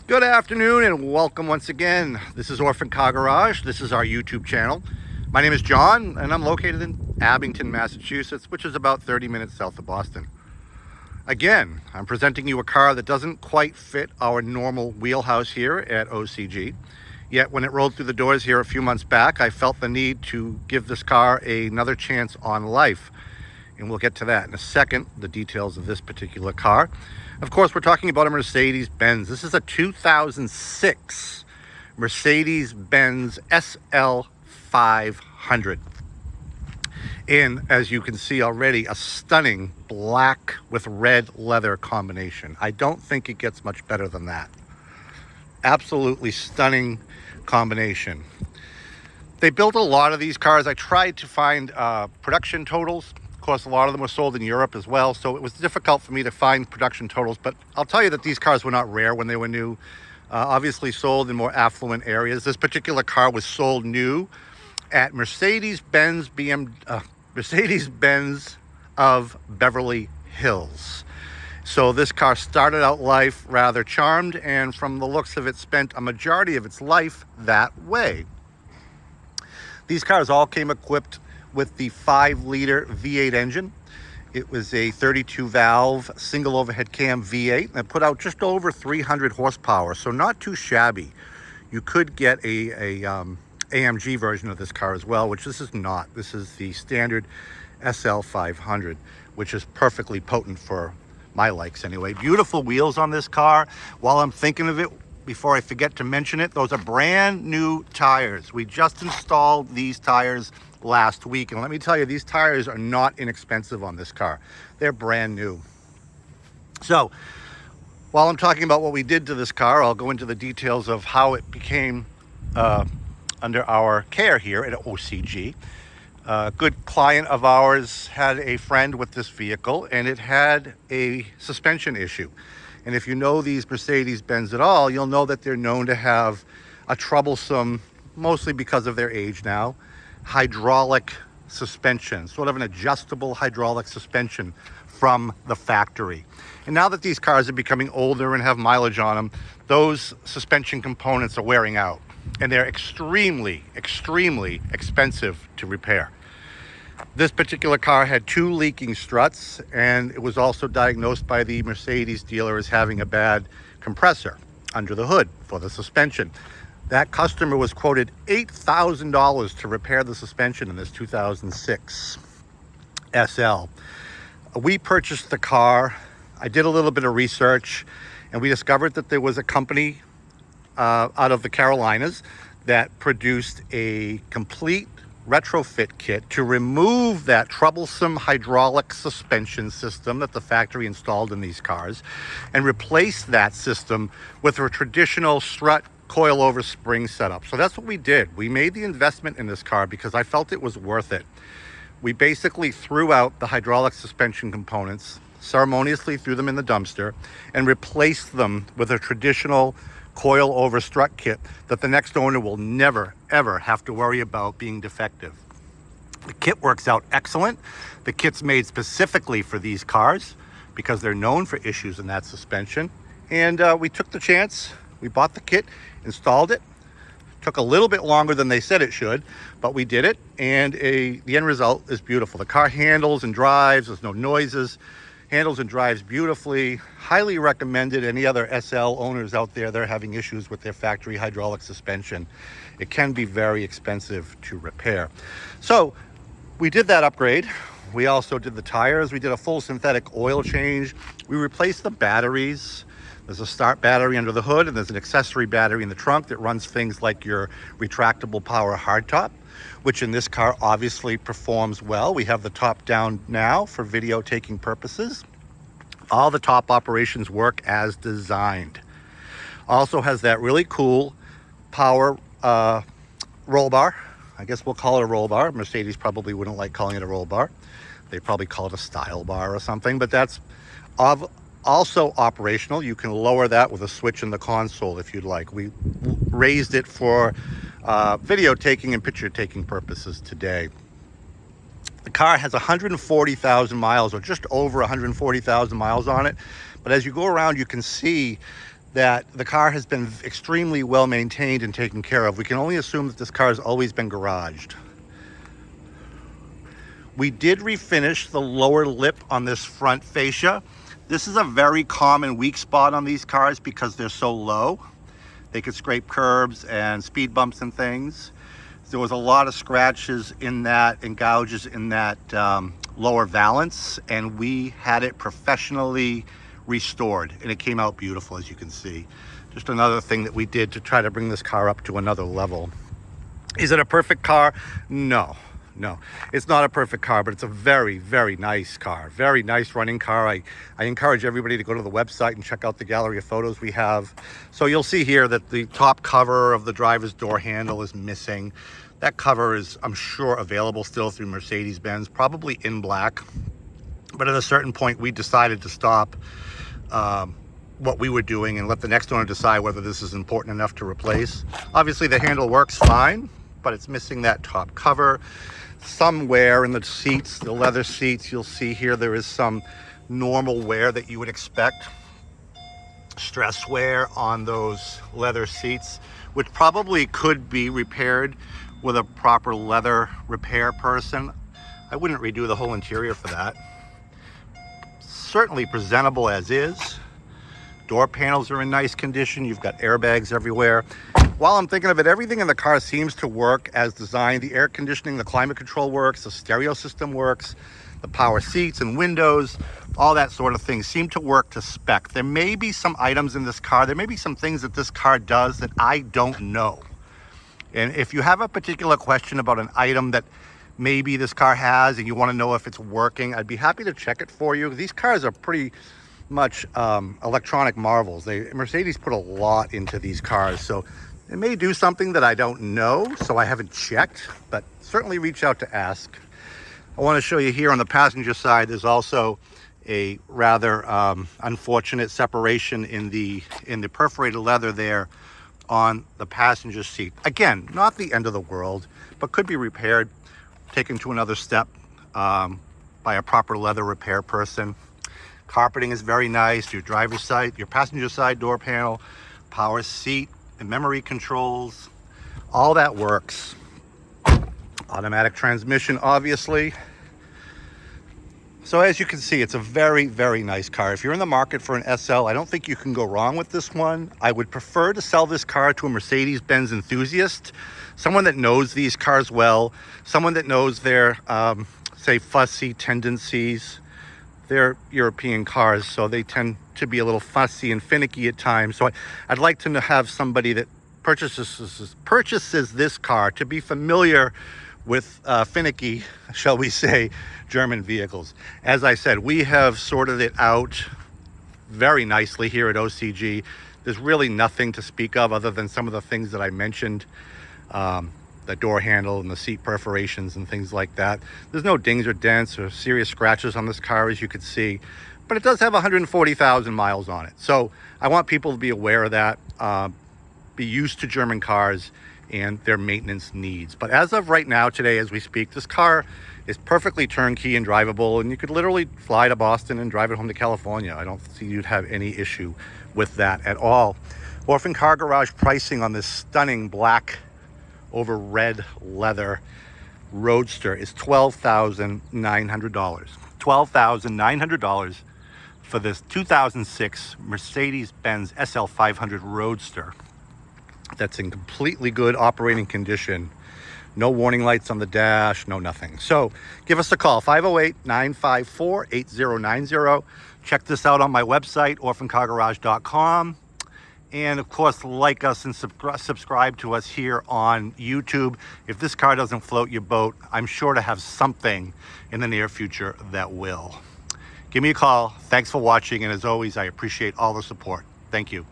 Good afternoon and welcome once again. This is Orphan Car Garage. This is our YouTube channel. My name is John and I'm located in Abington, Massachusetts, which is about 30 minutes south of Boston. Again, I'm presenting you a car that doesn't quite fit our normal wheelhouse here at OCG. Yet when it rolled through the doors here a few months back, I felt the need to give this car another chance on life. And we'll get to that in a second, the details of this particular car. Of course, we're talking about a Mercedes-Benz. This is a 2006 Mercedes-Benz SL 500. And as you can see already, a stunning black with red leather combination. I don't think it gets much better than that. Absolutely stunning combination. They built a lot of these cars. I tried to find production totals. Of course, a lot of them were sold in Europe as well, so it was difficult for me to find production totals, but I'll tell you that these cars were not rare when they were new. Obviously sold in more affluent areas. This particular car was sold new at Mercedes-Benz Mercedes-Benz of Beverly Hills. So this car started out life rather charmed, and from the looks of it, spent a majority of its life that way. These cars all came equipped with the 5-liter V8 engine. It was a 32-valve single overhead cam V8 that put out just over 300 horsepower, so not too shabby. You could get a AMG version of this car as well, which this is not. This is the standard SL 500, which is perfectly potent for my likes anyway. Beautiful wheels on this car. While I'm thinking of it, before I forget to mention it, those are brand new tires. We just installed these tires last week, and let me tell you, these tires are not inexpensive on this car. They're brand new. So while I'm talking about what we did to this car, I'll go into the details of how it became under our care here at OCG. A good client of ours had a friend with this vehicle, and it had a suspension issue. And if you know these Mercedes-Benz at all, you'll know that they're known to have a troublesome, mostly because of their age now, hydraulic suspension, sort of an adjustable hydraulic suspension from the factory. And now that these cars are becoming older and have mileage on them, those suspension components are wearing out, and they're extremely, extremely expensive to repair. This particular car had 2 leaking struts, and it was also diagnosed by the Mercedes dealer as having a bad compressor under the hood for the suspension. That customer was quoted $8,000 to repair the suspension in this 2006 SL. We purchased the car. I did a little bit of research, and we discovered that there was a company out of the Carolinas that produced a complete retrofit kit to remove that troublesome hydraulic suspension system that the factory installed in these cars and replace that system with a traditional strut coilover spring setup. So that's what we did. We made the investment in this car because I felt it was worth it. We basically threw out the hydraulic suspension components, ceremoniously threw them in the dumpster, and replaced them with a traditional coil over strut kit that the next owner will never ever have to worry about being defective. The kit works out excellent. The kit's made specifically for these cars because they're known for issues in that suspension. And we took the chance. We bought the kit, installed it. Took a little bit longer than they said it should, but we did it, and the end result is beautiful. The car handles and drives, there's no noises, handles and drives beautifully. Highly recommended. Any other SL owners out there that are having issues with their factory hydraulic suspension, it can be very expensive to repair. So we did that upgrade. We also did the tires. We did a full synthetic oil change. We replaced the batteries. There's a start battery under the hood, and there's an accessory battery in the trunk that runs things like your retractable power hardtop, which in this car obviously performs well. We have the top down now for video taking purposes. All the top operations work as designed. Also has that really cool power roll bar. I guess we'll call it a roll bar. Mercedes probably wouldn't like calling it a roll bar. They probably call it a style bar or something, but that's also operational. You can lower that with a switch in the console if you'd like. We raised it for video taking and picture taking purposes today. The car has 140,000 miles, or just over 140,000 miles on it. But as you go around, you can see that the car has been extremely well maintained and taken care of. We can only assume that this car has always been garaged. We did refinish the lower lip on this front fascia. This is a very common weak spot on these cars because they're so low. They could scrape curbs and speed bumps and things. There was a lot of scratches in that and gouges in that lower valance, and we had it professionally restored, and it came out beautiful, as you can see. Just another thing that we did to try to bring this car up to another level. Is it a perfect car? No, it's not a perfect car, but it's a very, very nice car. Very nice running car. I encourage everybody to go to the website and check out the gallery of photos we have. So you'll see here that the top cover of the driver's door handle is missing. That cover is, I'm sure, available still through Mercedes-Benz, probably in black. But at a certain point, we decided to stop what we were doing and let the next owner decide whether this is important enough to replace. Obviously, the handle works fine, but it's missing that top cover. Somewhere in the seats, the leather seats, you'll see here there is some normal wear that you would expect. Stress wear on those leather seats, which probably could be repaired with a proper leather repair person. I wouldn't redo the whole interior for that. Certainly presentable as is. Door panels are in nice condition. You've got airbags everywhere. While I'm thinking of it, everything in the car seems to work as designed. The air conditioning, the climate control works, the stereo system works, the power seats and windows, all that sort of thing seem to work to spec. There may be some items in this car, there may be some things that this car does that I don't know. And if you have a particular question about an item that maybe this car has and you want to know if it's working, I'd be happy to check it for you. These cars are pretty much electronic marvels. Mercedes put a lot into these cars, so it may do something that I don't know, so I haven't checked, but certainly reach out to ask. I want to show you here on the passenger side, there's also a rather unfortunate separation in the perforated leather there on the passenger seat. Again, not the end of the world, but could be repaired, taken to another step by a proper leather repair person. Carpeting is very nice. Your driver's side, your passenger side door panel, power seat, and memory controls, all that works. Automatic transmission, obviously. So as you can see, it's a very, very nice car. If you're in the market for an SL, I don't think you can go wrong with this one. I would prefer to sell this car to a Mercedes-Benz enthusiast, someone that knows these cars well, someone that knows their, say, fussy tendencies. They're European cars, so they tend to be a little fussy and finicky at times. So I'd like to have somebody that purchases this car to be familiar with finicky, shall we say, German vehicles. As I said, we have sorted it out very nicely here at OCG. There's really nothing to speak of other than some of the things that I mentioned. The door handle and the seat perforations and things like that. There's no dings or dents or serious scratches on this car, as you can see, but it does have 140,000 miles on it. So I want people to be aware of that, be used to German cars and their maintenance needs. But as of right now, today, as we speak, this car is perfectly turnkey and drivable, and you could literally fly to Boston and drive it home to California. I don't see you'd have any issue with that at all. Orphan Car Garage pricing on this stunning black over red leather Roadster is $12,900. $12,900 for this 2006 Mercedes-Benz SL500 Roadster that's in completely good operating condition. No warning lights on the dash, no nothing. So give us a call, 508-954-8090. Check this out on my website, orphancargarage.com. And of course, like us and subscribe to us here on YouTube. If this car doesn't float your boat, I'm sure to have something in the near future that will. Give me a call. Thanks for watching. And as always, I appreciate all the support. Thank you.